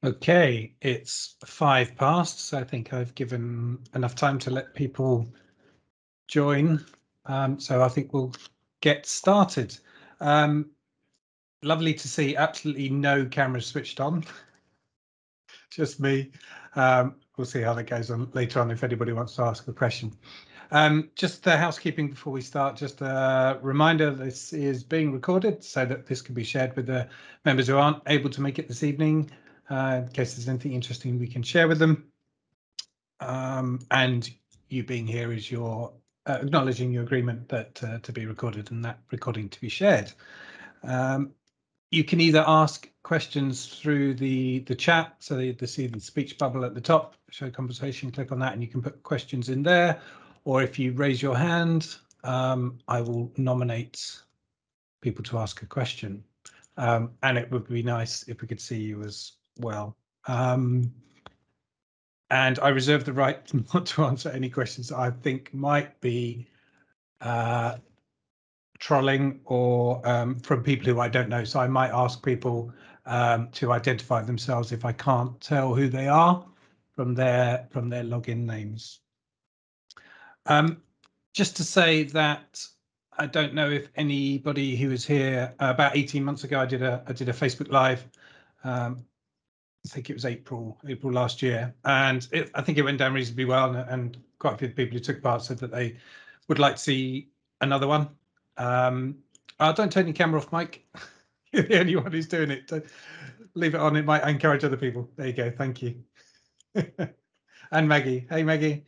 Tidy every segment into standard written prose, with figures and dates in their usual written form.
Okay, it's 5 past, so I think I've given enough time to let people join. So I think we'll get started. Lovely to see absolutely no cameras switched on, just me. We'll see how that goes on later on if anybody wants to ask a question. Just the housekeeping before we start, just a reminder, this is being recorded so that this can be shared with the members who aren't able to make it this evening, in case there's anything interesting we can share with them. And you being here is your acknowledging your agreement that to be recorded and that recording to be shared. You can either ask questions through the chat, so you see the speech bubble at the top, show conversation, click on that and you can put questions in there, or if you raise your hand, I will nominate people to ask a question, and it would be nice if we could see you as well. And I reserve the right not to answer any questions that I think might be trolling or from people who I don't know. So I might ask people to identify themselves if I can't tell who they are from their login names. Just to say that I don't know if anybody who was here about 18 months ago, I did a Facebook Live. I think it was April last year, and I think it went down reasonably well, and quite a few people who took part said that they would like to see another one. Don't turn your camera off, Mike. You're the only one who's doing it. Leave it on, it might encourage other people. There you go, thank you. And Maggie. Hey, Maggie.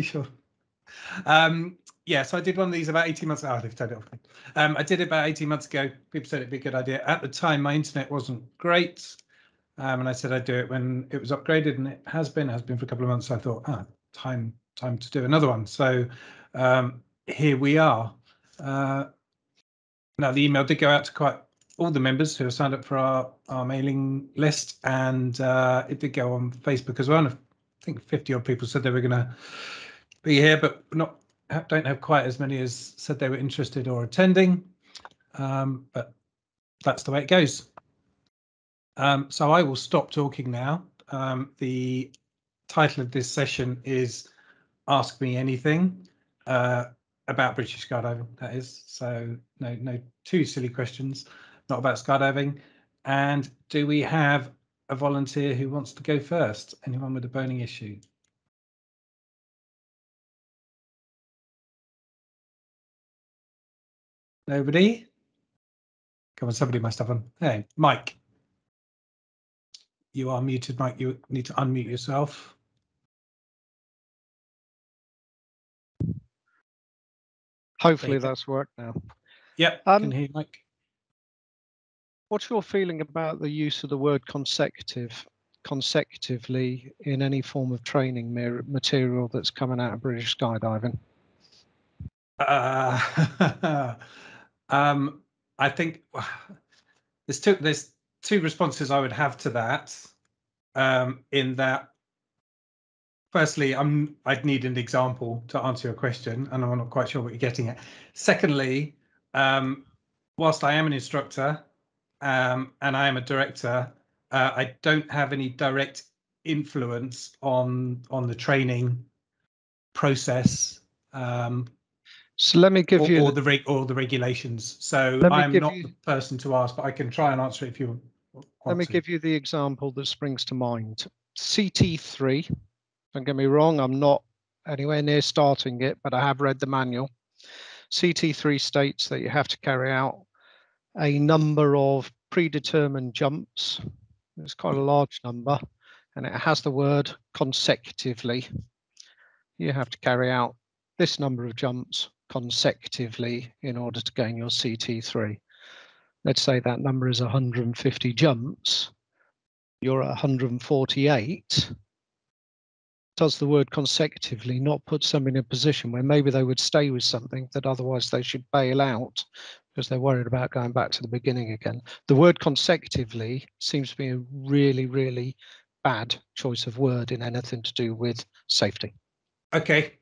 Sure. Yeah, so I did one of these about 18 months ago. Oh, they've turned it off. I did it about 18 months ago. People said it'd be a good idea. At the time, my internet wasn't great. And I said I'd do it when it was upgraded, and it has been for a couple of months. So I thought, time to do another one. So here we are. Now the email did go out to quite all the members who have signed up for our mailing list, and it did go on Facebook as well. And I think 50 odd people said they were going to be here, but don't have quite as many as said they were interested or attending. But that's the way it goes. So I will stop talking now. The title of this session is Ask Me Anything about British skydiving, that is. So no too silly questions, not about skydiving. And do we have a volunteer who wants to go first? Anyone with a burning issue? Nobody? Come on, somebody must have one. Hey, Mike. You are muted, Mike. You need to unmute yourself. Hopefully that's worked now. Yep, can hear you, Mike. What's your feeling about the use of the word consecutively in any form of training material that's coming out of British skydiving? I think there's two responses I would have to that. In that, firstly, I'd need an example to answer your question, and I'm not quite sure what you're getting at. Secondly, whilst I am an instructor and I am a director, I don't have any direct influence on the training process. So let me give you the regulations. So I'm not the person to ask, but I can try and answer it if you want. Let me give you the example that springs to mind. CT3. Don't get me wrong, I'm not anywhere near starting it, but I have read the manual. CT3 states that you have to carry out a number of predetermined jumps. It's quite a large number, and it has the word consecutively. You have to carry out this number of jumps consecutively in order to gain your CT3. Let's say that number is 150 jumps. You're at 148. Does the word consecutively not put somebody in a position where maybe they would stay with something that otherwise they should bail out because they're worried about going back to the beginning again? The word consecutively seems to be a really, really bad choice of word in anything to do with safety. Okay.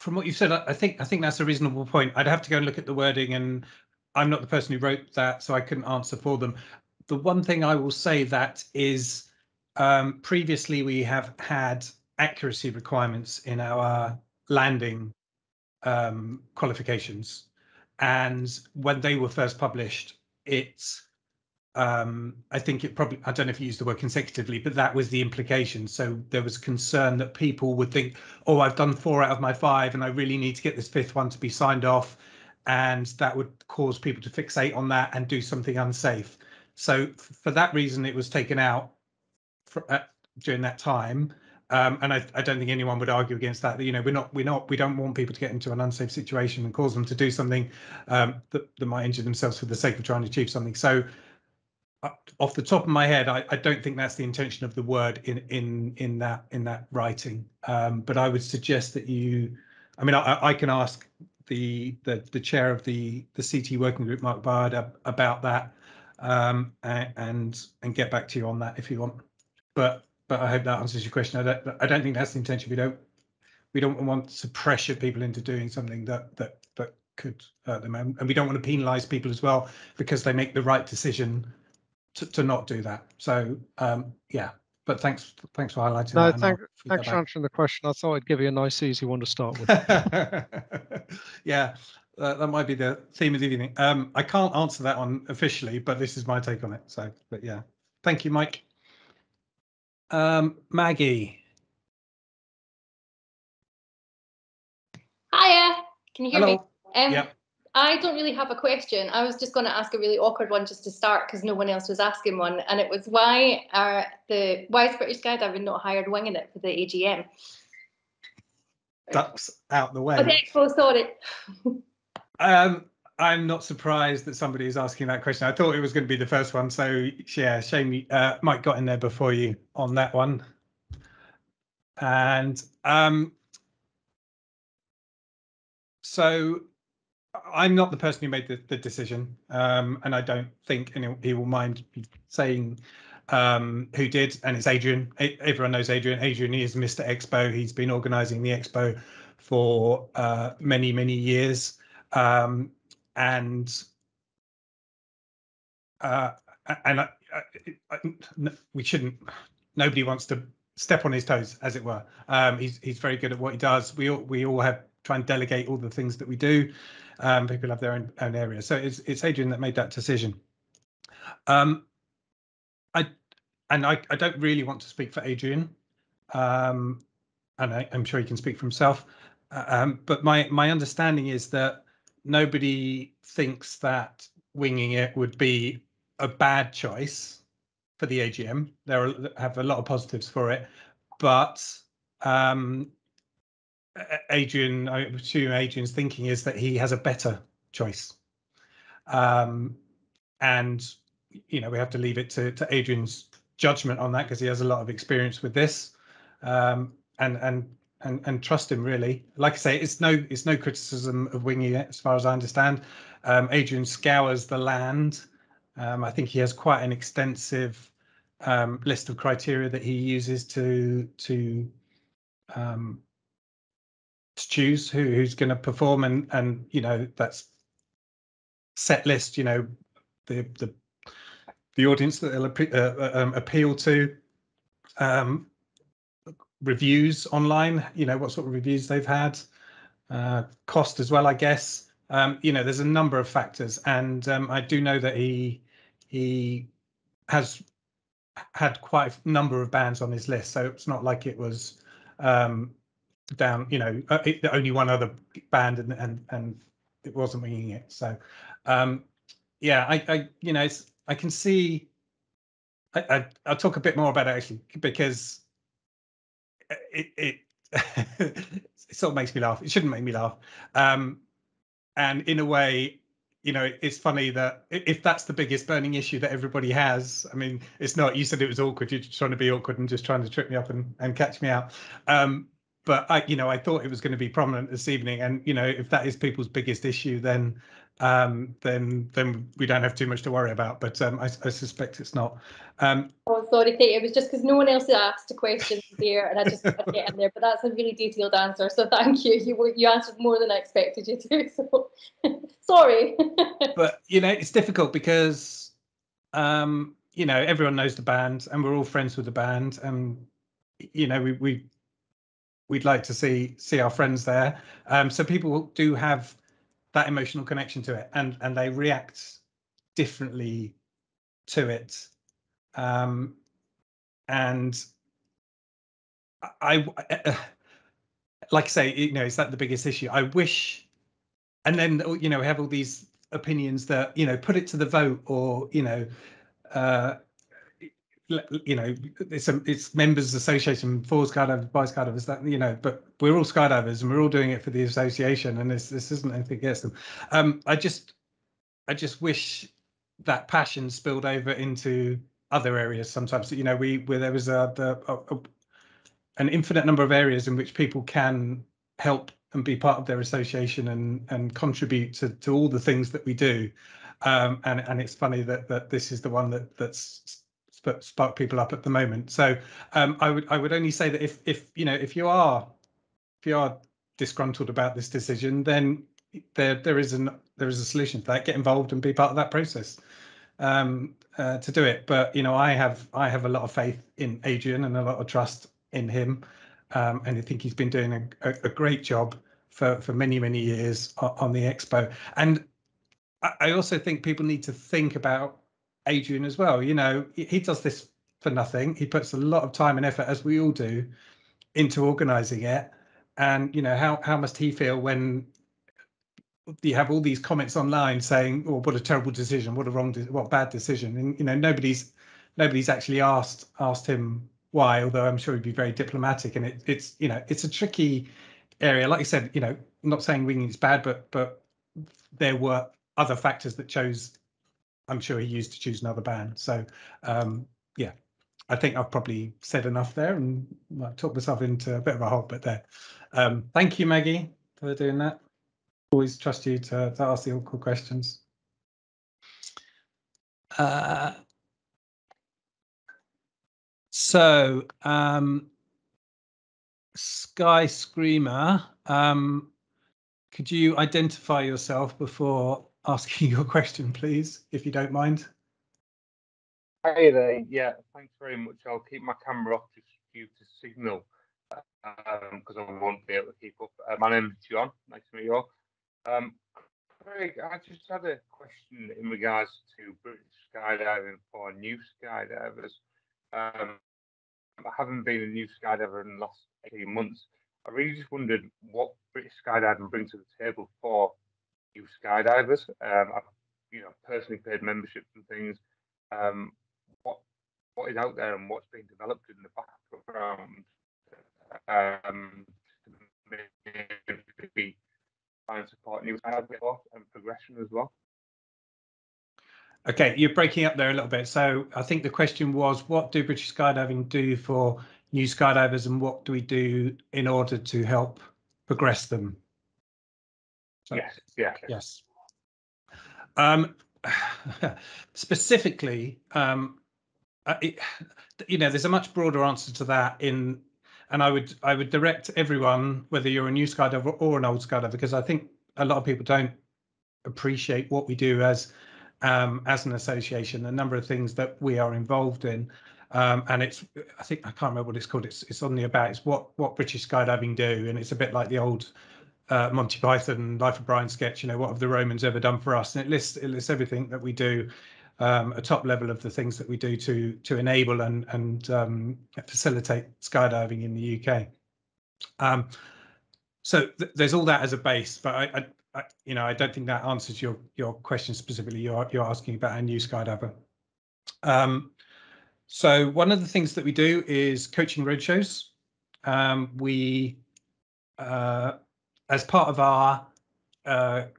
From what you said, I think that's a reasonable point. I'd have to go and look at the wording, and I'm not the person who wrote that, so I couldn't answer for them. the one thing I will say that is previously we have had accuracy requirements in our landing qualifications, and when they were first published, I think it probably, I don't know if you used the word consecutively, but that was the implication. So there was concern that people would think, oh, I've done 4 out of my 5 and I really need to get this 5th one to be signed off, and that would cause people to fixate on that and do something unsafe. So for that reason, it was taken out during that time. And I don't think anyone would argue against that. You know, we don't want people to get into an unsafe situation and cause them to do something that might injure themselves for the sake of trying to achieve something. So off the top of my head, I don't think that's the intention of the word in that writing. But I would suggest that you, I mean, I can ask the chair of the CT working group, Mark Bard, about that, and get back to you on that if you want. But I hope that answers your question. I don't think that's the intention. We don't want to pressure people into doing something that could hurt them, and we don't want to penalise people as well because they make the right decision to not do that. So yeah, but thanks for highlighting No, that. thanks for answering the question. I thought I'd give you a nice, easy one to start with. Yeah, that might be the theme of the evening. I can't answer that one officially, but this is my take on it. So, but yeah, thank you, Mike. Maggie. Hiya, can you hear Hello. me? Yeah. I don't really have a question. I was just going to ask a really awkward one just to start because no one else was asking one, and it was why is British Skydiving not hired Winging It for the AGM? Ducks out the way. Okay, oh, sorry. I'm not surprised that somebody is asking that question. I thought it was going to be the first one, so yeah, shame Mike got in there before you on that one. And so I'm not the person who made the decision, and I don't think he will mind saying who did, and it's Adrian. Everyone knows Adrian. Adrian is Mr. Expo. He's been organising the Expo for many years, we shouldn't. Nobody wants to step on his toes, as it were. He's very good at what he does. We all have try and delegate all the things that we do. People have their own area. So it's Adrian that made that decision. I don't really want to speak for Adrian, and I'm sure he can speak for himself. But my understanding is that nobody thinks that Winging It would be a bad choice for the AGM. Have a lot of positives for it, but Adrian, I assume Adrian's thinking is that he has a better choice, and you know, we have to leave it to Adrian's judgment on that because he has a lot of experience with this, and trust him really. Like I say, it's no criticism of Winging It as far as I understand. Adrian scours the land. I think he has quite an extensive list of criteria that he uses to choose who's going to perform, and you know, that's set list. You know, the audience that they'll appeal to, reviews online. You know, what sort of reviews they've had, cost as well, I guess. You know, there's a number of factors, and I do know that he has had quite a number of bands on his list, so it's not like it was down, you know, only one other band and it wasn't Winging It. So yeah, I you know, I can see, I'll talk a bit more about it actually, because it sort of makes me laugh. It shouldn't make me laugh, and in a way, you know, it's funny that if that's the biggest burning issue that everybody has, I mean, it's not. You said it was awkward. You're trying to be awkward and just trying to trip me up and catch me out. But you know, I thought it was going to be prominent this evening, and you know, if that is people's biggest issue, then we don't have too much to worry about. But I suspect it's not. Oh, sorry, Kate. It was just because no one else asked a question there, and I just put it in there. But that's a really detailed answer, so thank you. You answered more than I expected you to. So sorry. But you know, it's difficult because you know, everyone knows the band, and we're all friends with the band, and you know, we'd like to see our friends there. So people do have that emotional connection to it, and they react differently to it. And I like I say, you know, is that the biggest issue? I wish, and then, you know, we have all these opinions that, you know, put it to the vote, or, you know, it's members association for skydivers, by skydivers, that, you know, but we're all skydivers and we're all doing it for the association, and this isn't anything against them. I just wish that passion spilled over into other areas sometimes. You know, where there was an infinite number of areas in which people can help and be part of their association and contribute to all the things that we do. And it's funny that this is the one that's sparked people up at the moment. So I would only say that if you know, if you are disgruntled about this decision, then there is a solution to that. Get involved and be part of that process to do it. But you know, I have a lot of faith in Adrian and a lot of trust in him, and I think he's been doing a great job for many years on the expo. And I also think people need to think about Adrian as well. You know, he does this for nothing. He puts a lot of time and effort, as we all do, into organising it. And you know, how must he feel when you have all these comments online saying, "Oh, what a terrible decision! What bad decision!" And you know, nobody's actually asked him why. Although I'm sure he'd be very diplomatic. And it's you know, it's a tricky area. Like you said, you know, I'm not saying winging is bad, but there were other factors that chose. I'm sure he used to choose another band. So yeah, I think I've probably said enough there, and talked myself into a bit of a hole. But there, thank you, Maggie, for doing that. Always trust you to ask the awkward questions. So Sky Screamer, could you identify yourself before asking your question, please, if you don't mind? Hi there. Yeah, thanks very much. I'll keep my camera off just due to signal, because I won't be able to keep up. My name is John. Nice to meet you all. Craig, I just had a question in regards to British skydiving for new skydivers. I haven't been a new skydiver in the last 18 months. I really just wondered what British skydiving brings to the table for new skydivers. I've, you know, personally paid memberships and things. What is out there and what's being developed in the background maybe try and support new skydiving and progression as well. Okay, you're breaking up there a little bit. So I think the question was, what do British Skydiving do for new skydivers, and what do we do in order to help progress them? So, yes. Specifically, you know, there's a much broader answer to that and I would direct everyone, whether you're a new skydiver or an old skydiver, because I think a lot of people don't appreciate what we do as an association, the number of things that we are involved in. And it's, I think, I can't remember what it's called. It's on the about. It's what British Skydiving do, and it's a bit like the old Monty Python Life of Brian sketch. You know, what have the Romans ever done for us? And it lists everything that we do, a top level of the things that we do to enable and facilitate skydiving in the UK. So there's all that as a base, but I you know, I don't think that answers your question specifically. You're asking about a new skydiver. So one of the things that we do is coaching roadshows. We as part of our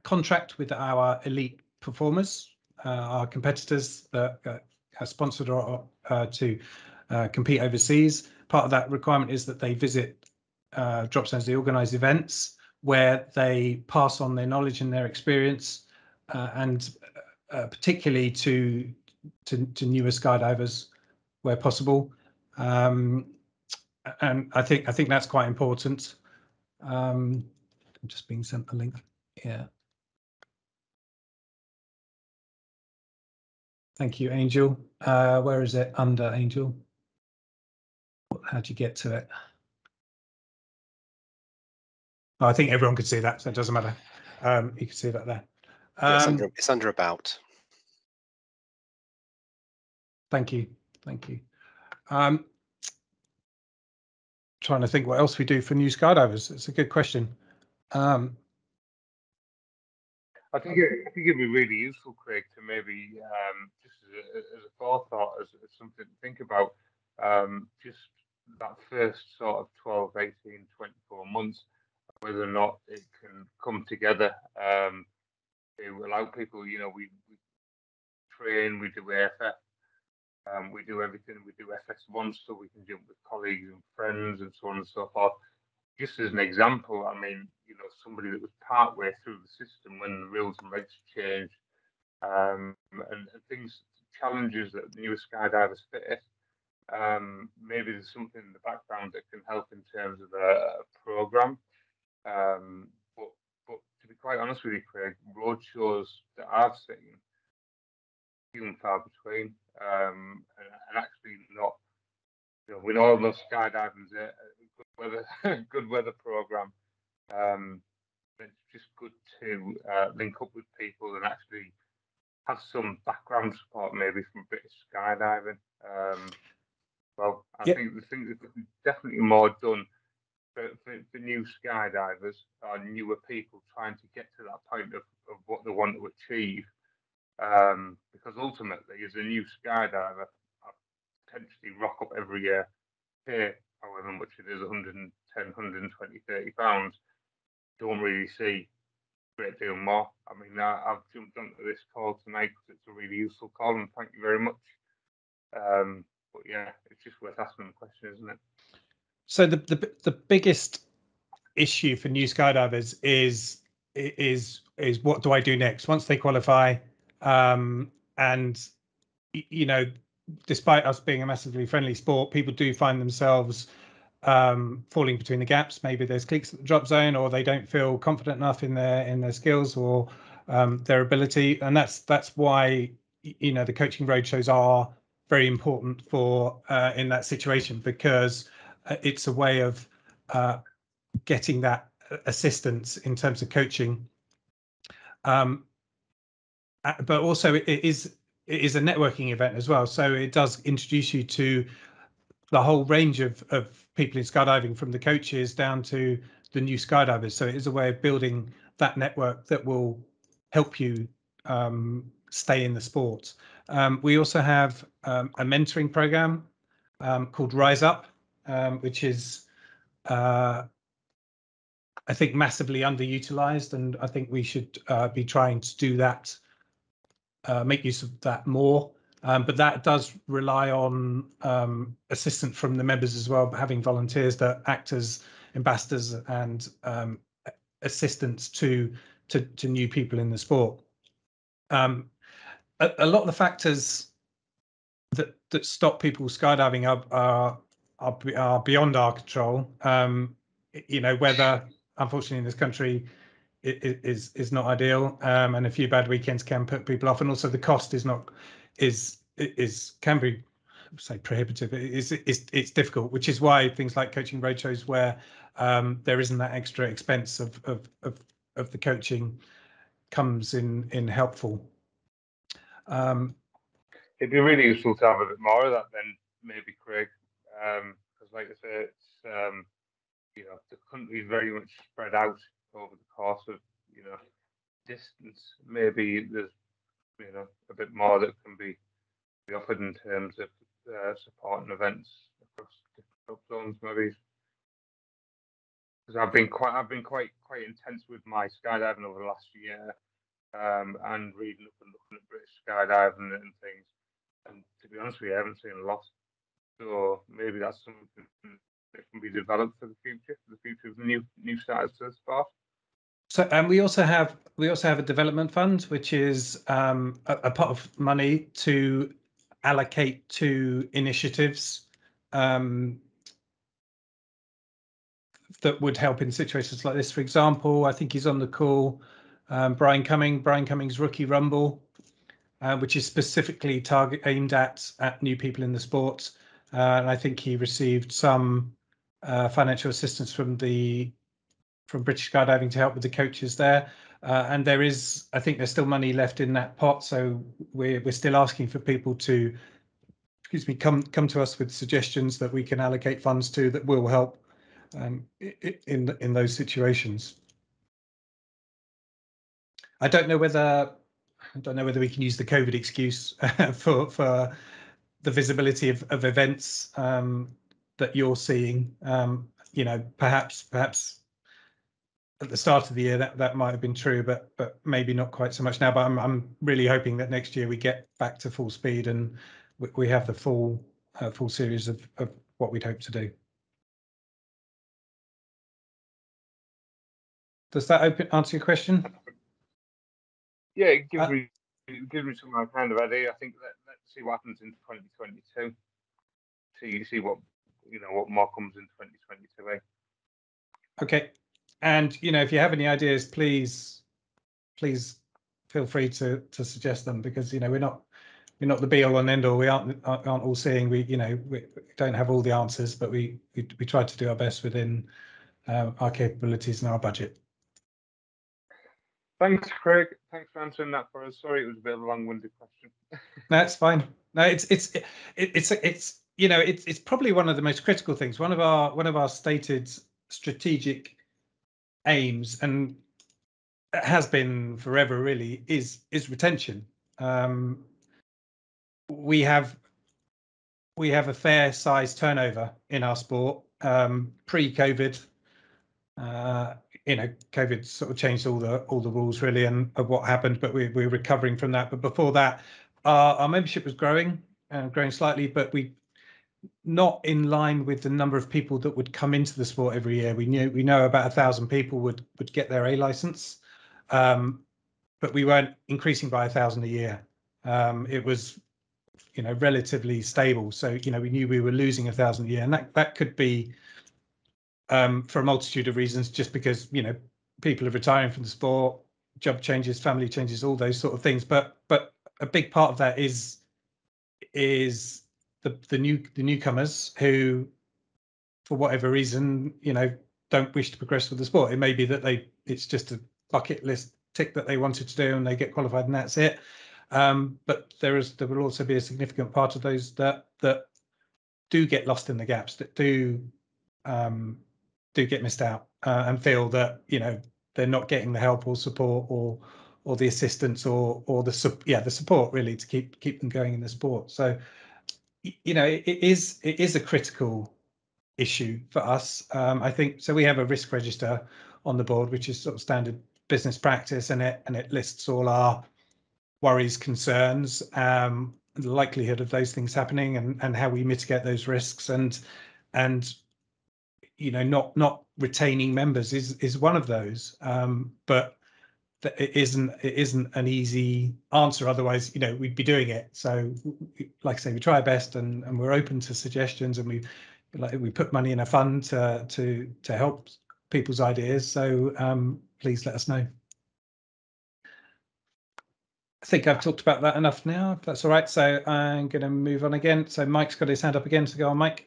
contract with our elite performers, our competitors that are sponsored or to compete overseas, part of that requirement is that they visit drop zones, they organise events where they pass on their knowledge and their experience, and particularly to newer skydivers where possible. And I think that's quite important. I'm just being sent a link. Yeah. Thank you, Angel. Where is it? Under Angel. How do you get to it? Oh, I think everyone could see that, so it doesn't matter. You can see that there. It's under about. Thank you. Thank you. Trying to think what else we do for new skydivers. It's a good question. I think it'd be really useful, Craig, to maybe just as a forethought, as something to think about, just that first sort of 12, 18, 24 months, whether or not it can come together to allow people, you know, we train, we do AFF, we do everything, we do FS1 so we can jump with colleagues and friends and so on and so forth. Just as an example, I mean, you know, somebody that was partway through the system when the rules and regs changed, and things, challenges that newer skydivers face. Maybe there's something in the background that can help in terms of a program. But to be quite honest with you, Craig, road shows that I've seen few and far between, and actually not. You know, we all know skydiving's a good weather program. It's just good to link up with people and actually have some background support, maybe from British skydiving. Well, I think there's definitely more done for new skydivers or newer people trying to get to that point of what they want to achieve. Because ultimately, as a new skydiver, I potentially rock up every year, pay however much it is, 110, 120, 30 pounds, don't really see a great deal more. I mean, I've jumped onto this call tonight because it's a really useful call, and thank you very much. But yeah, it's just worth asking the question, isn't it? So the biggest issue for new skydivers is what do I do next once they qualify? And you know, despite us being a massively friendly sport, people do find themselves falling between the gaps. Maybe there's cliques at the drop zone, or they don't feel confident enough in their skills or their ability, and that's why, you know, the coaching roadshows are very important for in that situation, because it's a way of getting that assistance in terms of coaching. But also it is a networking event as well, so it does introduce you to the whole range of people in skydiving, from the coaches down to the new skydivers. So it is a way of building that network that will help you stay in the sport. We also have a mentoring program called Rise Up, which is I think massively underutilized, and I think we should be trying to do that, make use of that more. But that does rely on assistance from the members as well, having volunteers that act as ambassadors and assistants to new people in the sport. A lot of the factors that stop people skydiving are beyond our control. You know, weather, unfortunately, in this country is not ideal, and a few bad weekends can put people off, and also the cost can be, say, prohibitive. It's difficult, which is why things like coaching roadshows, where there isn't that extra expense of the coaching, comes in helpful. It'd be really useful to have a bit more of that then, maybe, Craig, because like I say, it's you know, the country is very much spread out over the course of, you know, distance. Maybe there's, you know, a bit more that can be offered in terms of supporting events across different zones, maybe. Because I've been quite intense with my skydiving over the last year, and reading up and looking at British skydiving and things. And to be honest with you, I haven't seen a lot. So maybe that's something that can be developed for the future of the new starters to the sport. So, and we also have a development fund, which is a pot of money to allocate to initiatives that would help in situations like this. For example, I think he's on the call, Brian Cummings' Rookie Rumble. which is specifically aimed at new people in the sport. And I think he received some financial assistance from British Skydiving to help with the coaches there. And there is, I think there's still money left in that pot. So we're still asking for people to, excuse me, come to us with suggestions that we can allocate funds to that will help in those situations. I don't know whether we can use the COVID excuse for the visibility of events that you're seeing. You know, perhaps at the start of the year that might have been true, but maybe not quite so much now. But I'm really hoping that next year we get back to full speed and we have the full series of what we'd hope to do. Does that answer your question? Yeah, it gives me some kind of idea. I think let's see what happens in 2022. See what more comes in 2022. Eh? Okay, and you know, if you have any ideas, please feel free to suggest them, because you know we're not the be all and end all. We aren't all seeing. We don't have all the answers, but we try to do our best within our capabilities and our budget. Thanks, Craig. Thanks for answering that for us. Sorry, it was a bit of a long-winded question. That's fine. No, it's you know, it's probably one of the most critical things. One of our stated strategic aims, and it has been forever really, is retention. We have a fair size turnover in our sport. Pre-COVID, you know, COVID sort of changed all the rules really and of what happened, but we're recovering from that. But before that, our membership was growing slightly, but we not in line with the number of people that would come into the sport every year. We know about 1,000 people would get their A license, but we weren't increasing by 1,000 a year. It was, you know, relatively stable. So, you know, we knew we were losing 1,000 a year, and that could be for a multitude of reasons, just because, you know, people are retiring from the sport, job changes, family changes, all those sort of things. But a big part of that is the newcomers who, for whatever reason, you know, don't wish to progress with the sport. It may be that it's just a bucket list tick that they wanted to do and they get qualified and that's it. But there will also be a significant part of those that do get lost in the gaps, that do get missed out and feel that, you know, they're not getting the help or support or the assistance or the support really to keep them going in the sport. So, you know, it is a critical issue for us. I think so. We have a risk register on the board, which is sort of standard business practice, and it lists all our worries, concerns, the likelihood of those things happening, and how we mitigate those risks, and you know, not retaining members is one of those, but it isn't an easy answer. Otherwise, you know, we'd be doing it. So, like I say, we try our best, and we're open to suggestions, and we put money in a fund to help people's ideas. So please let us know. I think I've talked about that enough now, if that's all right. So I'm going to move on again. So Mike's got his hand up again. So go on, Mike.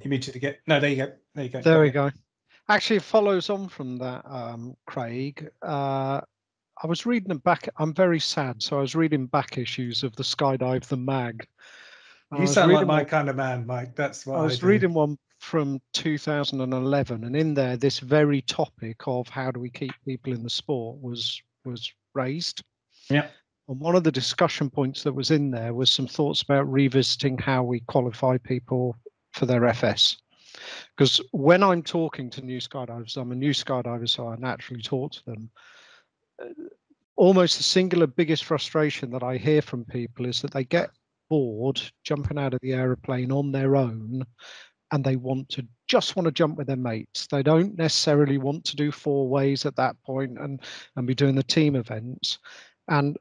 You muted again. No, there you go. There you go. There we go. Actually, it follows on from that, Craig. I was reading them back. I'm very sad. So I was reading back issues of the Skydive the mag. You sound like my kind of man, Mike. That's what I was reading one from 2011, and in there, this very topic of how do we keep people in the sport was raised. Yeah. And one of the discussion points that was in there was some thoughts about revisiting how we qualify people for their FS. Because when I'm talking to new skydivers, I'm a new skydiver, so I naturally talk to them. Almost the singular biggest frustration that I hear from people is that they get bored jumping out of the aeroplane on their own, and they want to jump with their mates. They don't necessarily want to do 4 ways at that point and be doing the team events. And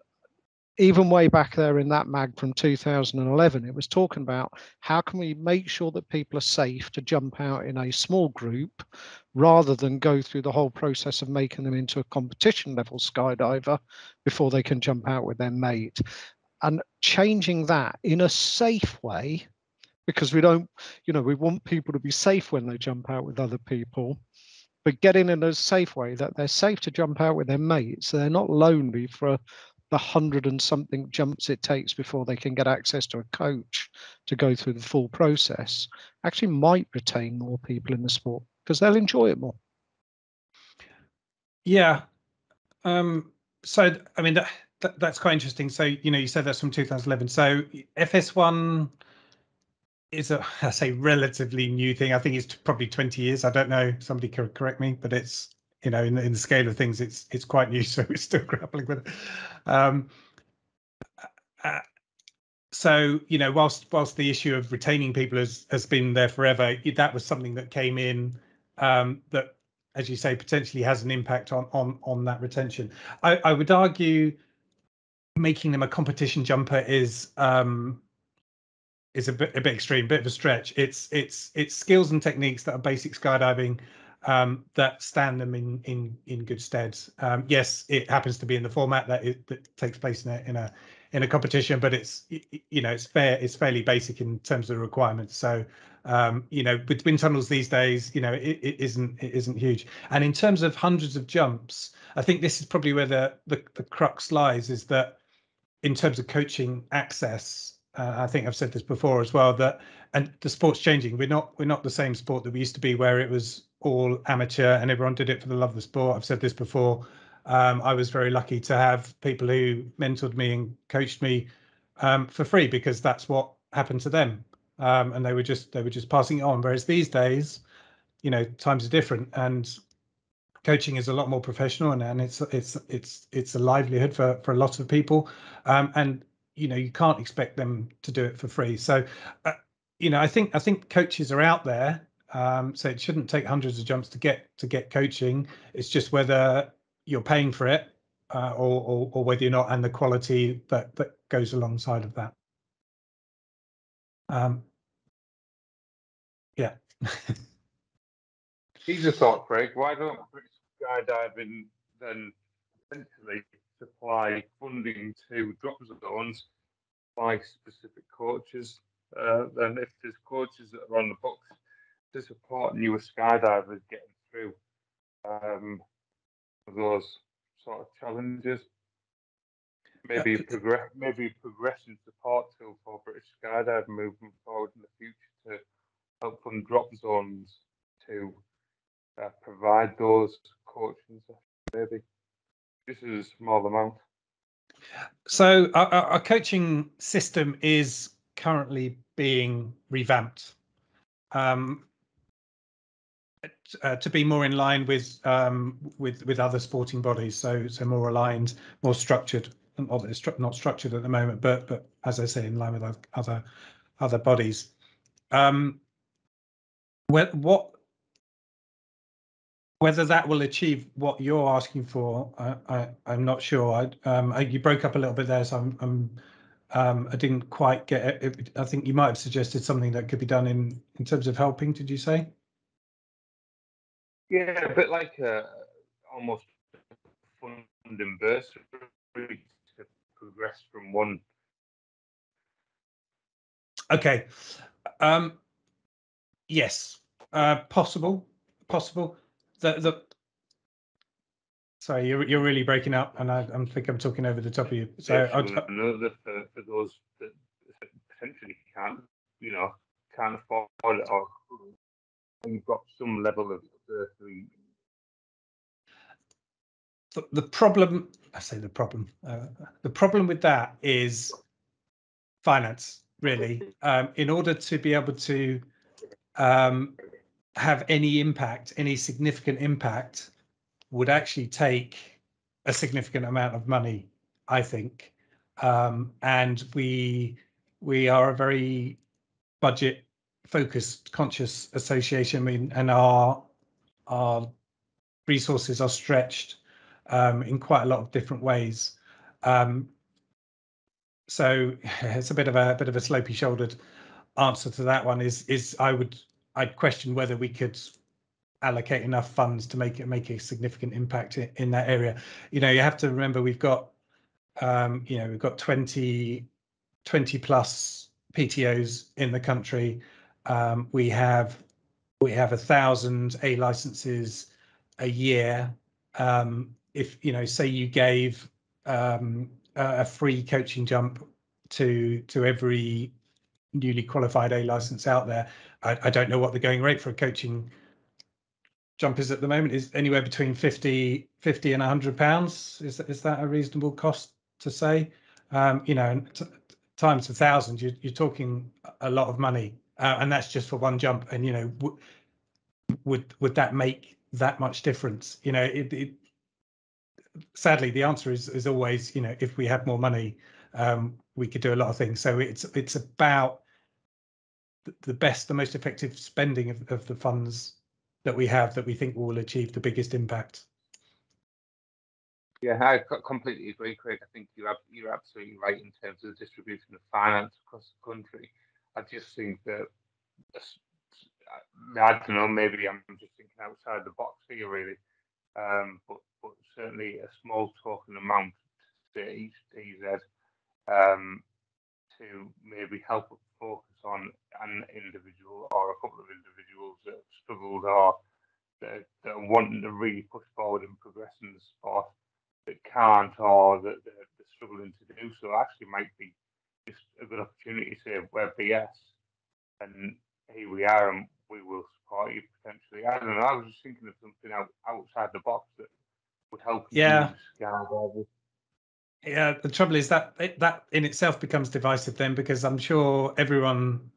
even way back there in that mag from 2011, it was talking about how can we make sure that people are safe to jump out in a small group rather than go through the whole process of making them into a competition level skydiver before they can jump out with their mate. And changing that in a safe way, because we don't, we want people to be safe when they jump out with other people, but getting in a safe way that they're safe to jump out with their mates. So they're not lonely for the 100 and something jumps it takes before they can get access to a coach to go through the full process, actually might retain more people in the sport because they'll enjoy it more. Yeah. So, I mean, that's quite interesting. So, you said that's from 2011. So FS1 is I say relatively new thing. I think it's probably 20 years. I don't know. Somebody could correct me, but it's, in the scale of things, it's quite new. So we're still grappling with it. So, whilst the issue of retaining people has been there forever, that was something that came in that, as you say, potentially has an impact on that retention. I would argue making them a competition jumper is a bit extreme, bit of a stretch. It's skills and techniques that are basic skydiving that stand them in good stead. Yes, it happens to be in the format that takes place in a competition, but it's fairly basic in terms of the requirements. So with wind tunnels these days, it isn't huge. And in terms of hundreds of jumps, I think this is probably where the crux lies, is that in terms of coaching access, I think I've said this before as well, and the sport's changing. We're not the same sport that we used to be, where it was all amateur and everyone did it for the love of the sport. I've said this before. I was very lucky to have people who mentored me and coached me for free, because that's what happened to them, and they were just passing it on. Whereas these days, times are different, and coaching is a lot more professional, and it's a livelihood for a lot of people, and you can't expect them to do it for free. So I think coaches are out there, so it shouldn't take hundreds of jumps to get coaching. It's just whether you're paying for it or whether you're not, and the quality that goes alongside of that. Yeah. Here's a thought, Craig. Why don't British Skydiving then essentially supply funding to drop zones by specific coaches? Then if there's coaches that are on the books to support newer skydivers getting through those sort of challenges, maybe progression support tool for British skydiving moving forward in the future to help fund drop zones to provide those coaches, maybe. This is a small amount. So our coaching system is currently being revamped to be more in line with other sporting bodies. So more aligned, more structured. It's not structured at the moment, but as I say, in line with other bodies. Whether that will achieve what you're asking for, I'm not sure. You broke up a little bit there, so I didn't quite get it. I think you might have suggested something that could be done in terms of helping. Did you say? Yeah, a bit like almost funding bursary to progress from one. Okay. Yes. Possible. Sorry, you're really breaking up, and I think I'm talking over the top of you. So for those that potentially can't afford it, or you've got some level of the problem. The problem with that is finance, really. In order to be able to have any significant impact, would actually take a significant amount of money, I think. And we are a very budget focused, conscious association. I mean, and our resources are stretched in quite a lot of different ways. so it's a bit of a slopey shouldered answer to that one. I'd question whether we could allocate enough funds to make a significant impact in that area. You have to remember we've got we've got 20 plus PTOs in the country. We have 1,000 A licenses a year. If say you gave a free coaching jump to every newly qualified A license out there, I don't know what the going rate for a coaching jump is at the moment. Is anywhere between 50 and £100. Is that a reasonable cost to say? And times 1,000, you're talking a lot of money, and that's just for one jump. And would that make that much difference? Sadly, the answer is always, if we had more money, we could do a lot of things. So it's about the most effective spending of the funds that we have, that we think will achieve the biggest impact. Yeah, I completely agree, Craig. I think you're absolutely right in terms of the distribution of finance across the country. I just think that, I don't know, maybe I'm just thinking outside the box here, really. But certainly a small token amount to each DZ to maybe help focus on an individual or a couple of individuals that have struggled or that are wanting to really push forward and progress in the sport, that can't, or that they're struggling to do so, actually might be just a good opportunity to say, we're BS and here we are and we will support you potentially. I don't know, I was just thinking of something outside the box that would help you. Yeah, the trouble is that that in itself becomes divisive then, because I'm sure everyone,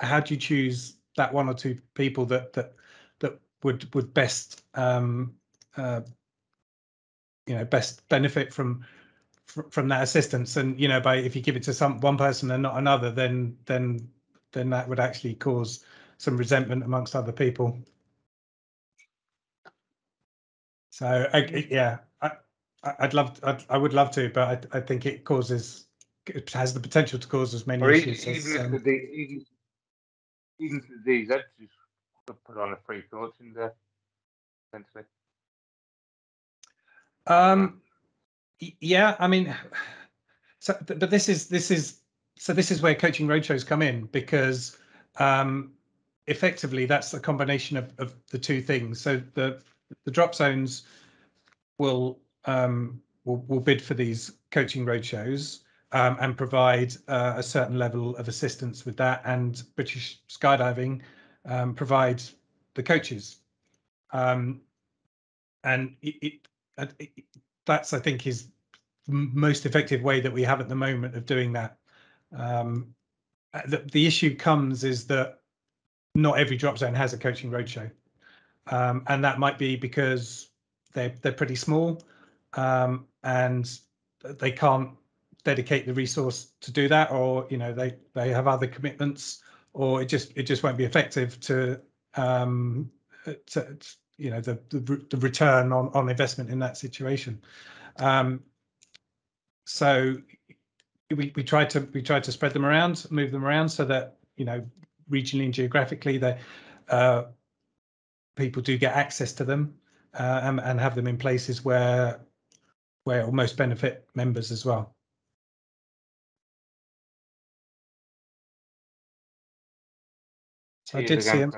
how do you choose that one or two people that would best best benefit from that assistance? And if you give it to one person and not another, then that would actually cause some resentment amongst other people. So I would love to, but I think it has the potential to cause as many issues. Even if the DZ just put on a free coaching day, essentially. Yeah, I mean, but this is where coaching roadshows come in, because effectively that's a combination of the two things. So the drop zones will bid for these coaching roadshows and provide a certain level of assistance with that, and British Skydiving provide the coaches, and that's, I think, is the most effective way that we have at the moment of doing that. The issue comes is that not every drop zone has a coaching roadshow, and that might be because they're pretty small, and they can't dedicate the resource to do that, or they have other commitments, or it just won't be effective to the return on investment in that situation. So we try to spread them around, move them around, so that regionally and geographically people do get access to them, and have them in places where it will most benefit members as well. So I did see him.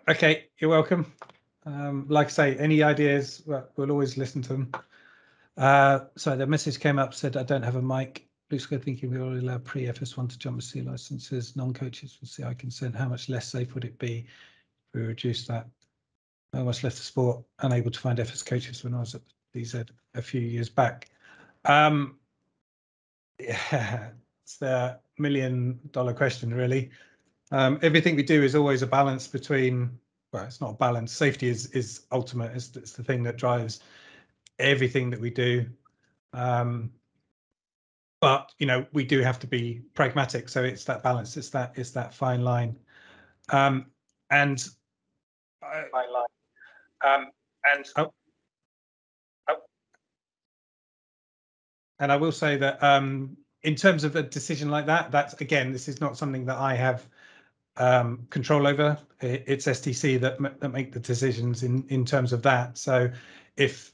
Okay, you're welcome. Like I say, any ideas, we'll always listen to them. So the message came up, said, I don't have a mic. Blue Square thinking we already allow pre-FS1 to jump with C licenses, non-coaches with CI consent. How much less safe would it be if we reduce that? I almost left the sport unable to find FS coaches when I was at DZ a few years back. Yeah, it's the $1 million question, really. Everything we do is always a balance between, well, it's not a balance. Safety is ultimate. It's the thing that drives everything that we do. But we do have to be pragmatic. So it's that balance. It's that fine line. And I will say that in terms of a decision like that, that's, again, this is not something that I have control over. It's STC that make the decisions in terms of that. So if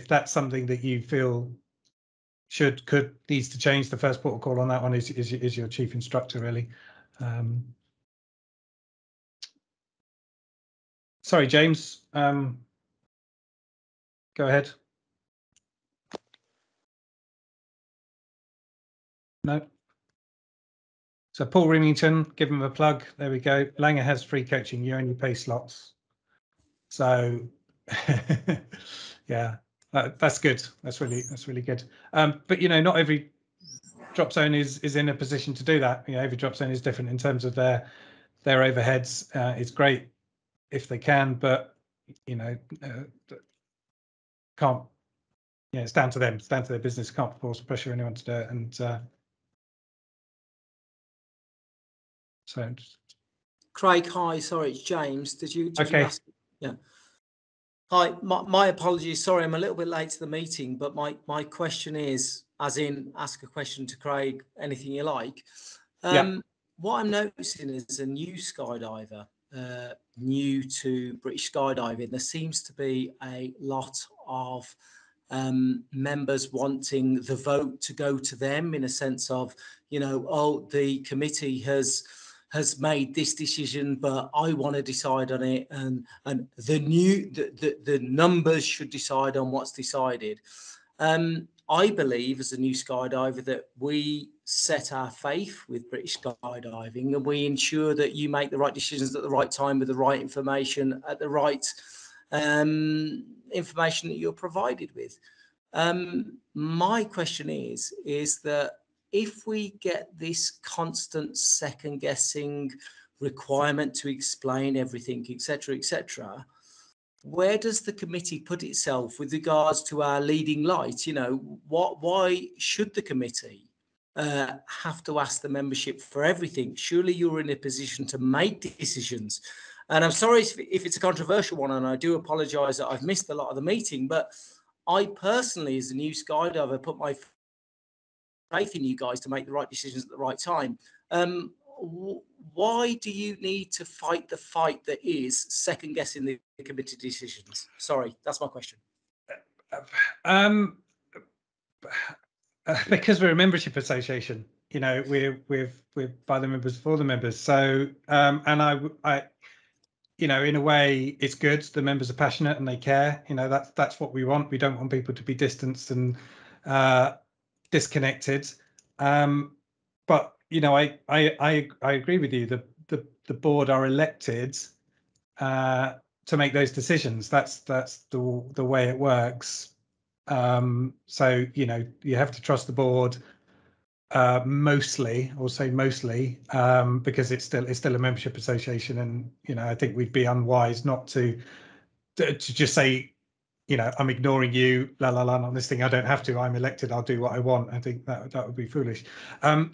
that's something that you feel needs to change, the first port of call on that one is your chief instructor, really. Sorry, James. Go ahead. No. So Paul Remington, give him a plug. There we go. Langer has free coaching. You only pay slots. So yeah, that's good. That's really good. But you know, not every drop zone is in a position to do that. You know, every drop zone is different in terms of their overheads. It's great if they can, but you know, can't. Yeah, it's down to them. It's down to their business. Can't force pressure anyone to do it. And so, Craig, hi. Sorry, it's James. Did you okay. ask? Yeah. Hi. My apologies. Sorry, I'm a little bit late to the meeting, but my question is, as in, ask a question to Craig, anything you like. Yeah. What I'm noticing is a new skydiver, new to British skydiving. There seems to be a lot of members wanting the vote to go to them, in a sense of, you know, oh, the committee has made this decision, but I want to decide on it, and the numbers should decide on what's decided. I believe, as a new skydiver, that we set our faith with British skydiving, and we ensure that you make the right decisions at the right time with the right information, at the right information that you're provided with. My question is that if we get this constant second guessing requirement to explain everything, etc., where does the committee put itself with regards to our leading light? You know, why should the committee have to ask the membership for everything? Surely you're in a position to make decisions. And I'm sorry if it's a controversial one, and I do apologise that I've missed a lot of the meeting, but I personally, as a new skydiver, put my faith in you guys to make the right decisions at the right time. Why do you need to fight the fight that is second guessing the committee decisions? Sorry, that's my question. Because we're a membership association, you know, we're by the members for the members. So and I you know, in a way, it's good. The members are passionate and they care. You know, that's what we want. We don't want people to be distanced and disconnected. But you know, I agree with you. The board are elected to make those decisions. That's the way it works. So you know, you have to trust the board. Mostly, or say mostly, because it's still a membership association, and you know, I think we'd be unwise not to just say, you know, I'm ignoring you, la la la, on this thing. I don't have to. I'm elected. I'll do what I want. I think that would be foolish. I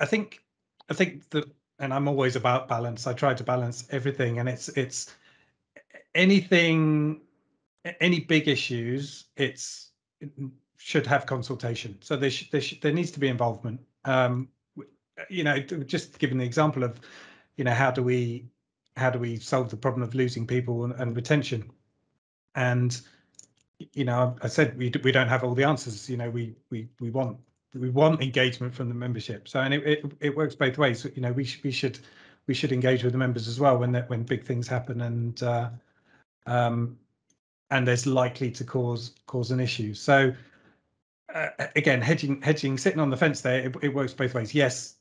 think that, and I'm always about balance. I try to balance everything, and it's anything, any big issues. It should have consultation. So there needs to be involvement. You know, just giving the example of, you know, how do we solve the problem of losing people and retention? And you know, I said we don't have all the answers. You know, we want engagement from the membership. So, and it works both ways. You know, we should engage with the members as well when big things happen, and there's likely to cause an issue. So again, hedging, sitting on the fence there, it works both ways. Yes,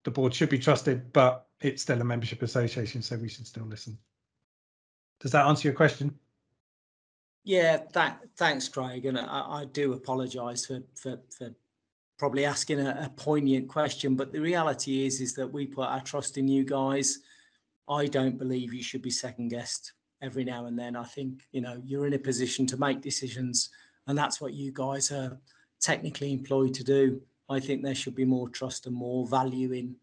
the board should be trusted, but it's still a membership association, so we should still listen. Does that answer your question? Yeah, thanks, Craig. And I do apologise for probably asking a poignant question, but the reality is that we put our trust in you guys. I don't believe you should be second guessed every now and then. I think, you know, you're in a position to make decisions, and that's what you guys are technically employed to do. I think there should be more trust and more value in,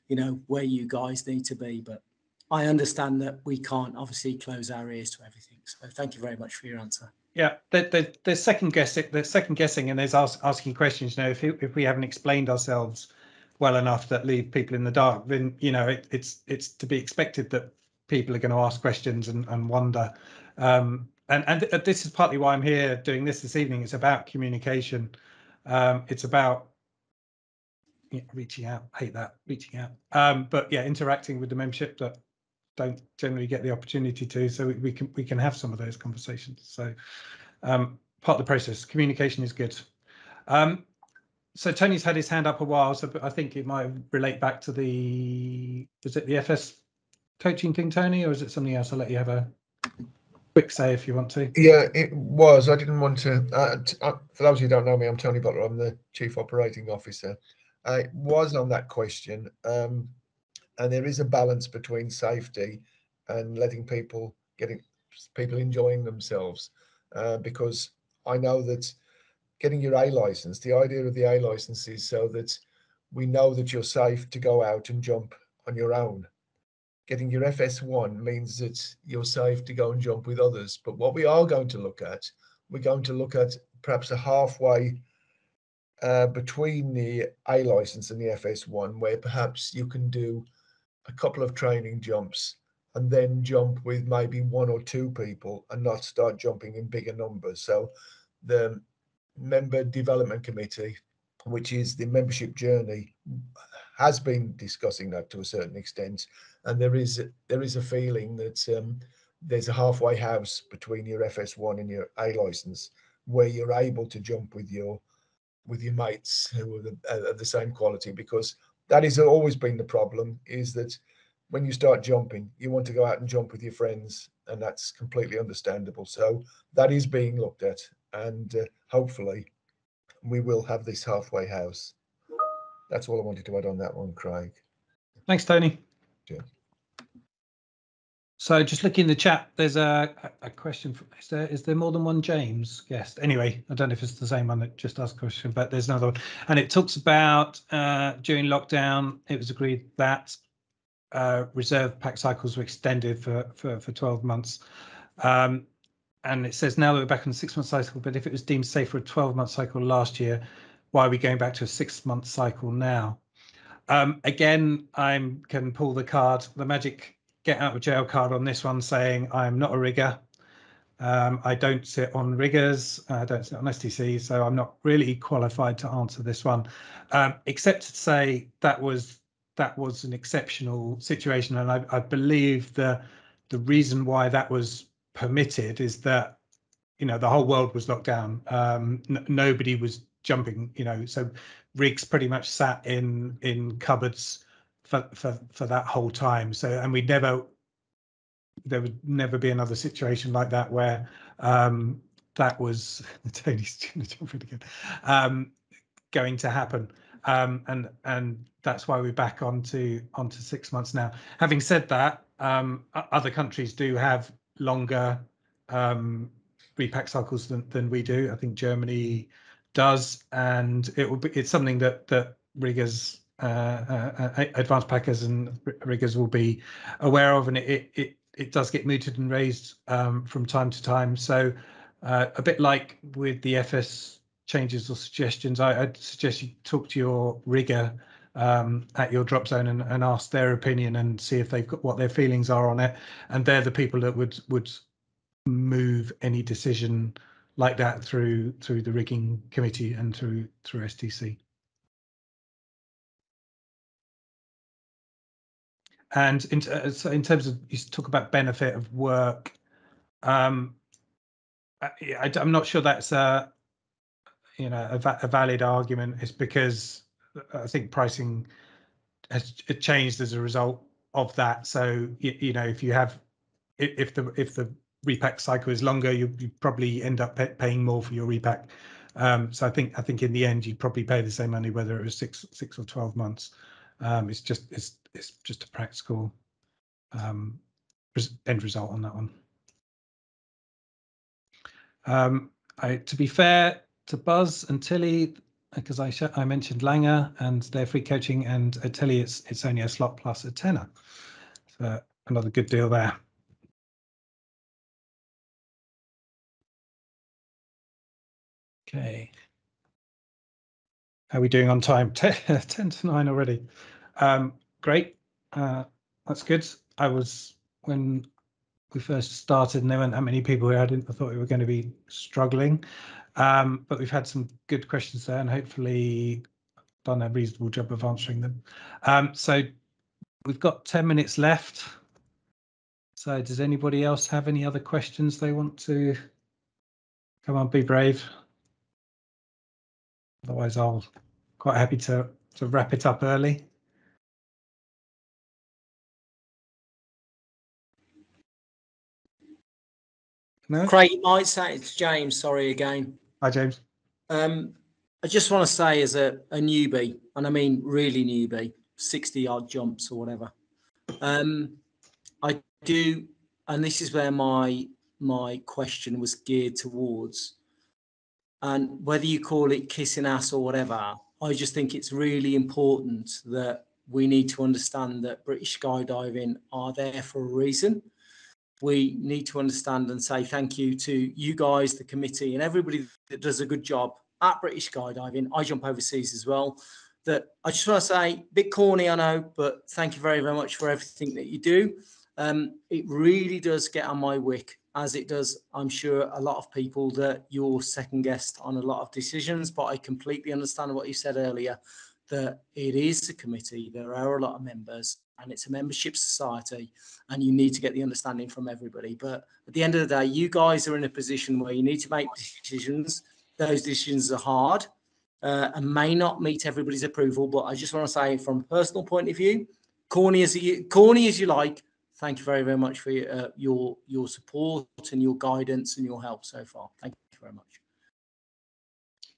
you know, where you guys need to be. But I understand that we can't obviously close our ears to everything. So thank you very much for your answer. Yeah, there's second guessing, and there's asking questions. You know, if we haven't explained ourselves well enough that leave people in the dark, then you know it's to be expected that people are going to ask questions and wonder. And this is partly why I'm here doing this evening. It's about communication. It's about reaching out. I hate that, reaching out. But yeah, interacting with the membership that don't generally get the opportunity to, so we can have some of those conversations. So part of the process, communication is good. So Tony's had his hand up a while, so I think it might relate back to was it the FS coaching thing, Tony, or is it something else? I'll let you have a quick say if you want to. Yeah, it was. I didn't want to. For those who don't know me, I'm Tony Butler. I'm the Chief Operating Officer. I was on that question, and there is a balance between safety and letting people enjoying themselves, because I know that getting your A license, the idea of the A license is so that we know that you're safe to go out and jump on your own. Getting your FS1 means that you're safe to go and jump with others. But what we are going to look at, we're going to look at perhaps a halfway between the A license and the FS1, where perhaps you can do a couple of training jumps and then jump with maybe one or two people and not start jumping in bigger numbers. So the member development committee, which is the membership journey, has been discussing that to a certain extent, and there is a feeling that there's a halfway house between your FS1 and your A license, where you're able to jump with your mates who are of the same quality, because that has always been the problem, is that when you start jumping, you want to go out and jump with your friends, and that's completely understandable. So that is being looked at, and hopefully we will have this halfway house. That's all I wanted to add on that one, Craig. Thanks, Tony. Yeah. So just looking in the chat, there's a question. Is there more than one James guest? Anyway, I don't know if it's the same one that just asked a question, but there's another one. And it talks about during lockdown, it was agreed that reserve pack cycles were extended for 12 months. And it says now that we're back on the 6-month cycle, but if it was deemed safe for a 12-month cycle last year, why are we going back to a 6-month cycle now? Again, I can pull the magic get out of jail card on this one, saying I'm not a rigger. I don't sit on riggers. I don't sit on STC, so I'm not really qualified to answer this one, except to say that was an exceptional situation, and I believe the reason why that was permitted is that the whole world was locked down. Nobody was jumping, so rigs pretty much sat in cupboards for that whole time. So, and there would never be another situation like that where that was Tony's jumping again, going to happen. And that's why we're back onto 6 months now. Having said that, other countries do have longer repack cycles than we do. I think Germany does, and it's something that riggers, advanced packers and riggers will be aware of, and it does get mooted and raised from time to time. So a bit like with the FS changes or suggestions, I'd suggest you talk to your rigger at your drop zone and ask their opinion and see if they've got what their feelings are on it, and they're the people that would move any decision like that through the rigging committee and through STC. And in terms of, you talk about benefit of work, I'm not sure that's a valid argument. It's because I think pricing has changed as a result of that. So if you have if the repack cycle is longer, you probably end up paying more for your repack. So I think in the end you'd probably pay the same money whether it was 6 or 12 months. It's just a practical end result on that one. To be fair to Buzz and Tilly, because I mentioned Langer and their free coaching, and at Tilly it's only a slot plus a tenner. So another good deal there. Okay. How are we doing on time? 10 to 9 already. Great. That's good. When we first started and there weren't that many people here, I thought we were going to be struggling. But we've had some good questions there and hopefully done a reasonable job of answering them. So we've got 10 minutes left. So does anybody else have any other questions they want to? Come on, be brave. Otherwise, I'll quite happy to wrap it up early. No? Craig, you might say it's James. Sorry again. Hi, James. I just want to say, as a newbie, and I mean really newbie, 60-yard jumps or whatever, I do, and this is where my question was geared towards. And whether you call it kissing ass or whatever, I just think it's really important that we need to understand that British Skydiving are there for a reason. We need to understand and say thank you to you guys, the committee, and everybody that does a good job at British Skydiving. I jump overseas as well. That I just want to say, bit corny, I know, but thank you very, very much for everything that you do. It really does get on my wick, as it does, I'm sure, a lot of people, that you're second guessed on a lot of decisions. But I completely understand what you said earlier, that it is a committee, there are a lot of members, and it's a membership society, and you need to get the understanding from everybody. But at the end of the day, you guys are in a position where you need to make decisions. Those decisions are hard and may not meet everybody's approval. But I just want to say, from a personal point of view, corny as you like, thank you very, very much for your support and your guidance and your help so far. Thank you very much.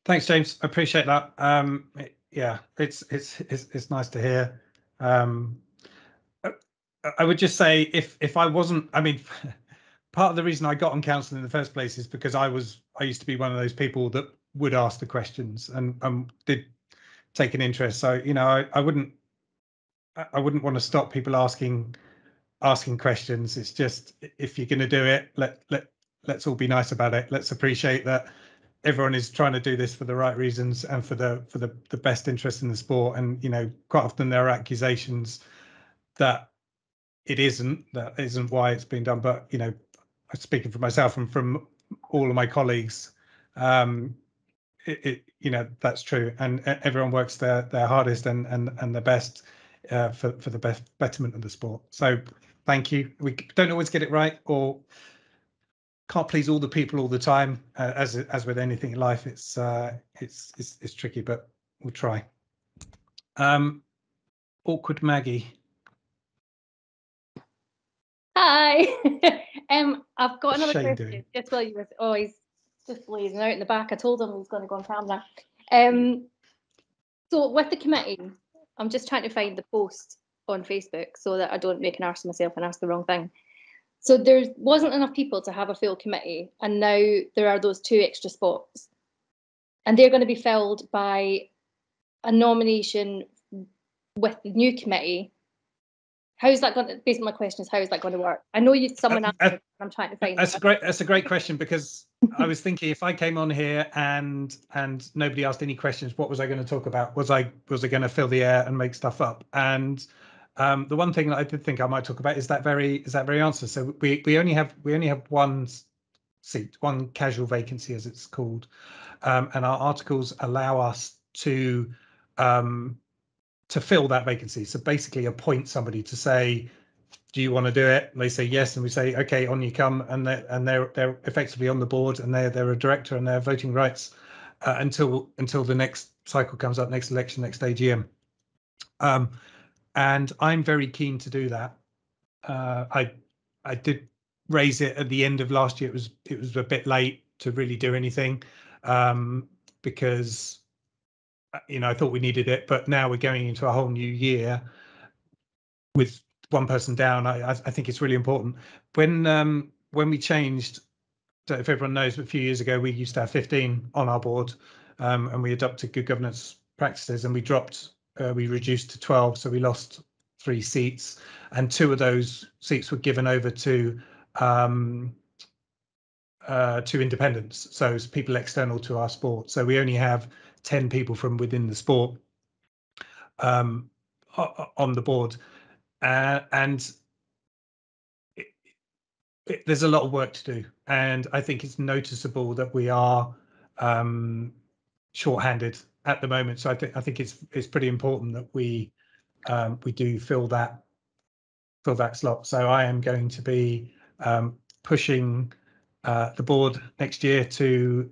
Thanks, James. I appreciate that. Yeah, it's nice to hear. I would just say, if I wasn't, I mean, part of the reason I got on council in the first place is because I used to be one of those people that would ask the questions and did take an interest. So, you know, I wouldn't want to stop people asking questions. It's just, if you're going to do it, let's all be nice about it. Let's appreciate that everyone is trying to do this for the right reasons and for the best interest in the sport. And, you know, quite often there are accusations that it isn't, that isn't why it's been done. But, you know, speaking for myself and from all of my colleagues, you know, that's true. And everyone works their hardest and their best for the best betterment of the sport. So thank you. We don't always get it right, or can't please all the people all the time. As with anything in life, it's tricky, but we'll try. Awkward Maggie. Hi. I've got another Shane question. doing? Just while you were, oh, he's just blazing out in the back. I told him he was going to go on camera. So with the committee, I'm just trying to find the post on Facebook so that I don't make an arse of myself and ask the wrong thing. So there wasn't enough people to have a full committee, and now there are those 2 extra spots, and they're going to be filled by a nomination with the new committee. How's that going to, basically my question is, how is that going to work? I know someone answered, I'm trying to find that's a great question, because I was thinking, if I came on here and nobody asked any questions, what was I going to talk about? Was I going to fill the air and make stuff up? And the one thing that I did think I might talk about is that very answer. So we only have one seat, one casual vacancy, as it's called, and our articles allow us to fill that vacancy. So basically appoint somebody to say, do you want to do it? And they say yes, and we say, okay, on you come. And they're effectively on the board, and they're a director, and they have voting rights until the next cycle comes up, next election, next AGM. And I'm very keen to do that. I did raise it at the end of last year. It was a bit late to really do anything, because, you know, I thought we needed it, but now we're going into a whole new year with one person down. I think it's really important. When we changed, if everyone knows, a few years ago, we used to have 15 on our board, and we adopted good governance practices, and we reduced to 12. So we lost 3 seats, and 2 of those seats were given over to to independents, so it's people external to our sport. So we only have 10 people from within the sport on the board, and there's a lot of work to do, and I think it's noticeable that we are shorthanded at the moment. So I think it's pretty important that we do fill that slot. So I am going to be pushing the board next year to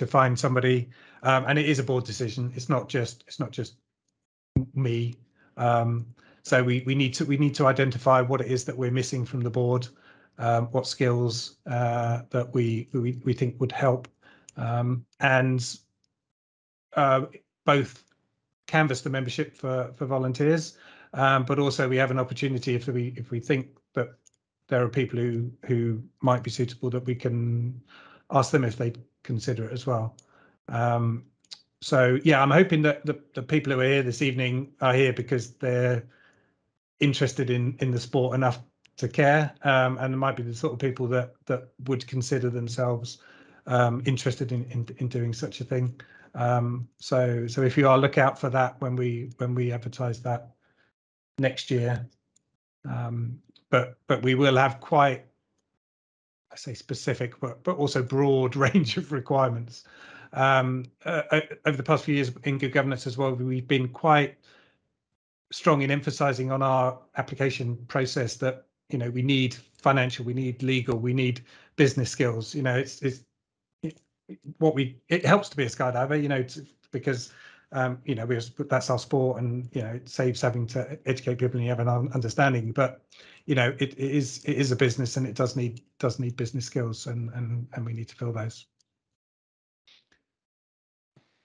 find somebody, and it is a board decision. It's not just me. So we need to identify what it is that we're missing from the board, what skills that we think would help, and both canvass the membership for volunteers, but also we have an opportunity if we think that there are people who might be suitable, that we can ask them if they consider it as well. So yeah, I'm hoping that the people who are here this evening are here because they're interested in the sport enough to care, and there might be the sort of people that would consider themselves interested in doing such a thing. So if you are, look out for that when we advertise that next year. But we will have quite, I say specific, but also broad range of requirements. Over the past few years in good governance as well, we've been quite strong in emphasising on our application process that, you know, we need financial, we need legal, we need business skills. You know, it helps to be a skydiver, you know, because you know, that's our sport, and you know, it saves having to educate people and you have an understanding. But you know, it is a business, and it does need business skills, and we need to fill those.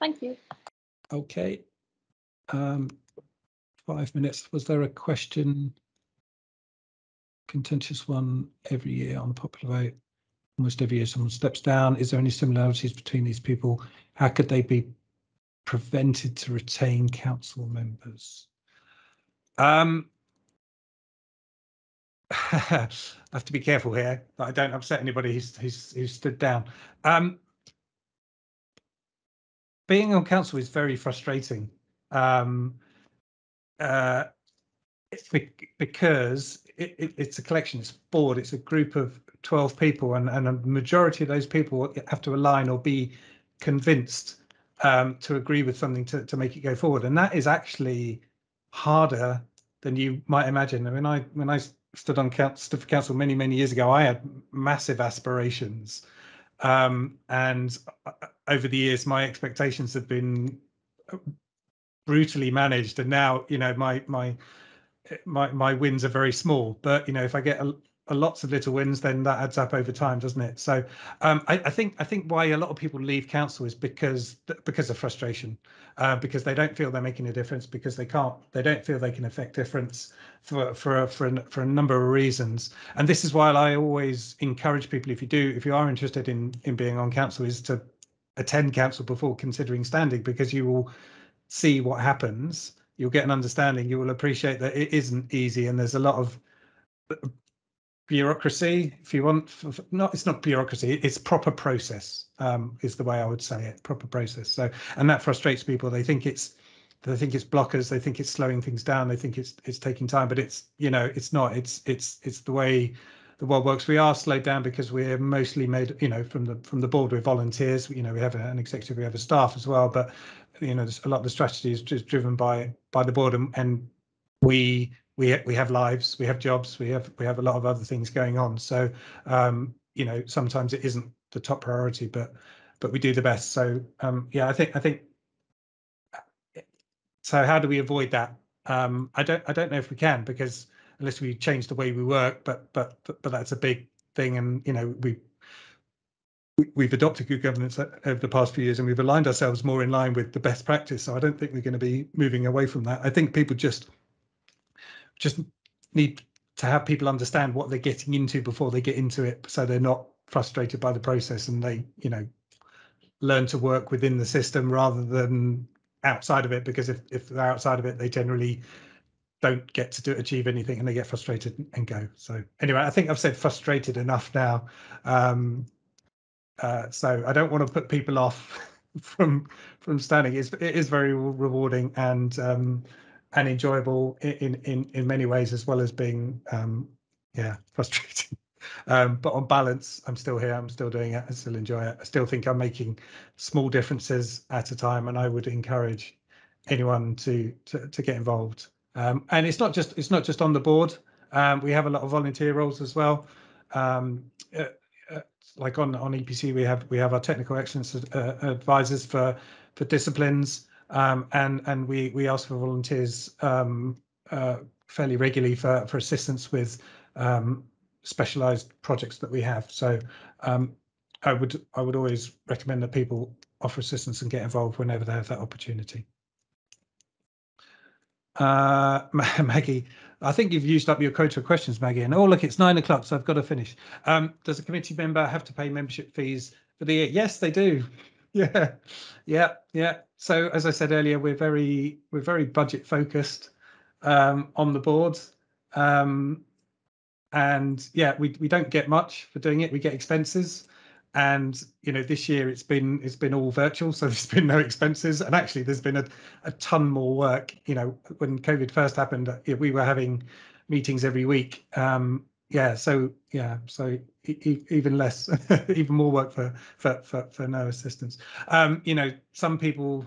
Thank you. Okay. 5 minutes. Was there a question? Contentious one every year on the popular vote. Almost every year someone steps down. Is there any similarities between these people? How could they be prevented to retain council members? I have to be careful here that I don't upset anybody who's stood down. Being on council is very frustrating. Because it's a collection, it's a board, it's a group of 12 people, and a majority of those people have to align or be convinced to agree with something to make it go forward, and that is actually harder than you might imagine. I mean, when I stood for council many years ago, I had massive aspirations, and over the years my expectations have been brutally managed, and now, you know, my wins are very small, but you know, if I get lots of little wins, then that adds up over time, doesn't it? So I think why a lot of people leave council is because of frustration, because they don't feel they're making a difference, because they don't feel they can affect difference for a number of reasons. And this is why I always encourage people, if you are interested in being on council, is to attend council before considering standing, because you will see what happens. You'll get an understanding. You will appreciate that it isn't easy, and there's a lot of bureaucracy. If you want, it's not bureaucracy. It's proper process. Is the way I would say it. Proper process. So, and that frustrates people. They think it's blockers. They think it's slowing things down. They think it's taking time, but it's, you know, it's not. It's the way the world works. We are slowed down because we're mostly made, you know, from the board, we're volunteers. You know, we have an executive, we have a staff as well, but you know, a lot of the strategy is just driven by the board, and we have lives, we have jobs, we have a lot of other things going on. So you know, sometimes it isn't the top priority, but we do the best. So yeah, I think so. How do we avoid that? I don't know if we can, because unless we change the way we work, but that's a big thing. And you know, we've adopted good governance over the past few years, and we've aligned ourselves more in line with the best practice. So I don't think we're going to be moving away from that. I think people just need to have people understand what they're getting into before they get into it, so they're not frustrated by the process, and they, you know, learn to work within the system rather than outside of it, because if they're outside of it, they generally don't get to achieve anything, and they get frustrated and go. So anyway, I think I've said frustrated enough now. So I don't want to put people off from standing. It is very rewarding and enjoyable in many ways, as well as being frustrating. But on balance, I'm still here. I'm still doing it. I still enjoy it. I still think I'm making small differences at a time, and I would encourage anyone to get involved. And it's not just on the board. We have a lot of volunteer roles as well. Like on EPC, we have our technical excellence advisors for disciplines, and we ask for volunteers fairly regularly for assistance with specialized projects that we have. So I would always recommend that people offer assistance and get involved whenever they have that opportunity. Maggie, I think you've used up your quota of questions, Maggie. And oh, look, it's 9 o'clock, so I've got to finish. Does a committee member have to pay membership fees for the year? Yes, they do. Yeah. So as I said earlier, we're very budget focused on the board. And yeah, we don't get much for doing it. We get expenses, and this year it's been all virtual, so there's been no expenses. And actually, there's been a ton more work. When COVID first happened, we were having meetings every week. So even less, even more work for no assistance. Some people,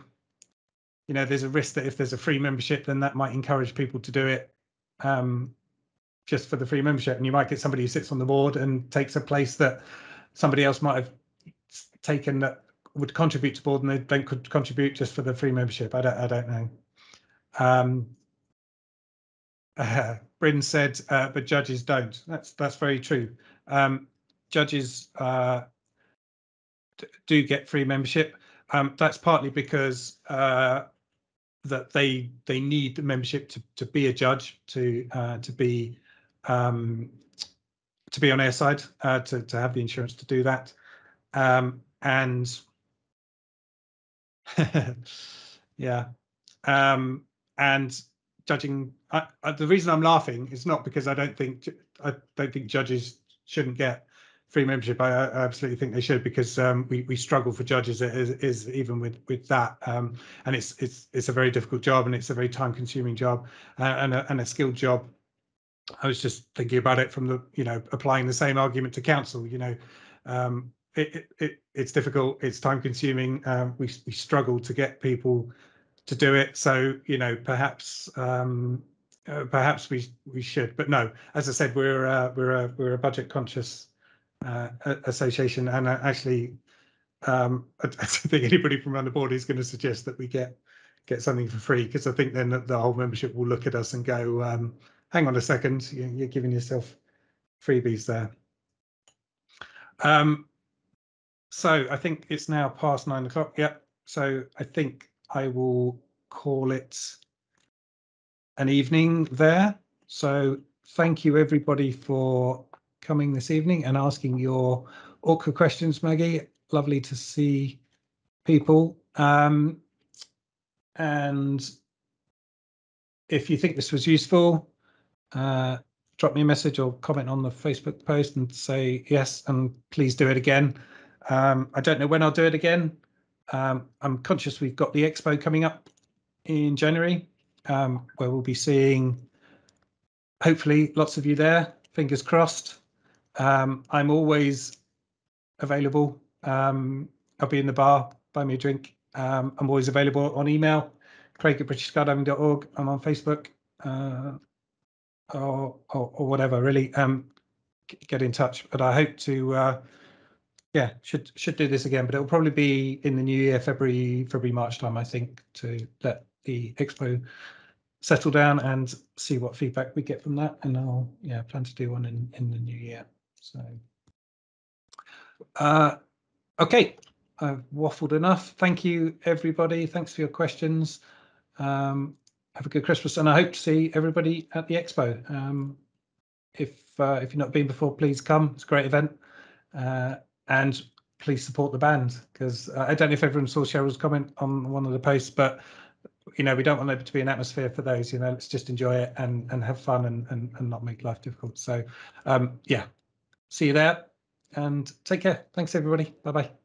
there's a risk that if there's a free membership, then that might encourage people to do it. Just for the free membership, and you might get somebody who sits on the board and takes a place that somebody else might have taken that would contribute to board, and they don't could contribute just for the free membership. I don't know. Bryn said, but judges don't. That's very true. Judges do get free membership. That's partly because that they need the membership to be a judge, to be on airside, to have the insurance to do that, and yeah, and judging. The reason I'm laughing is not because I don't think judges shouldn't get free membership. I absolutely think they should, because we struggle for judges is even with that, and it's a very difficult job, and it's a very time-consuming job, and a skilled job. I was just thinking about it from the applying the same argument to council. It's difficult, it's time-consuming. We struggle to get people to do it. So perhaps we should, but no. As I said, we're a budget-conscious association, and actually, I don't think anybody from around the board is going to suggest that we get something for free, because I think then the whole membership will look at us and go, hang on a second, you're giving yourself freebies there. So I think it's now past 9 o'clock. Yep. So I think I will call it an evening there. So thank you everybody for coming this evening and asking your awkward questions, Maggie. Lovely to see people. And if you think this was useful, drop me a message or comment on the Facebook post and say yes, and please do it again. I don't know when I'll do it again. I'm conscious we've got the expo coming up in January, where we'll be seeing hopefully lots of you there, fingers crossed. I'm always available. I'll be in the bar, buy me a drink. I'm always available on email, craig@britishskydiving.org. I'm on Facebook, or whatever, really. Get in touch. But I hope to should do this again, but it'll probably be in the new year, February, March time, I think, to let the expo settle down and see what feedback we get from that. And I'll plan to do one in the new year. So okay, I've waffled enough. Thank you everybody, thanks for your questions. Have a good Christmas, and I hope to see everybody at the expo. If you've not been before, please come. It's a great event, and please support the band, because I don't know if everyone saw Cheryl's comment on one of the posts, but we don't want there to be an atmosphere for those. Let's just enjoy it and have fun and not make life difficult. So yeah, see you there. and take care. Thanks, everybody. Bye-bye.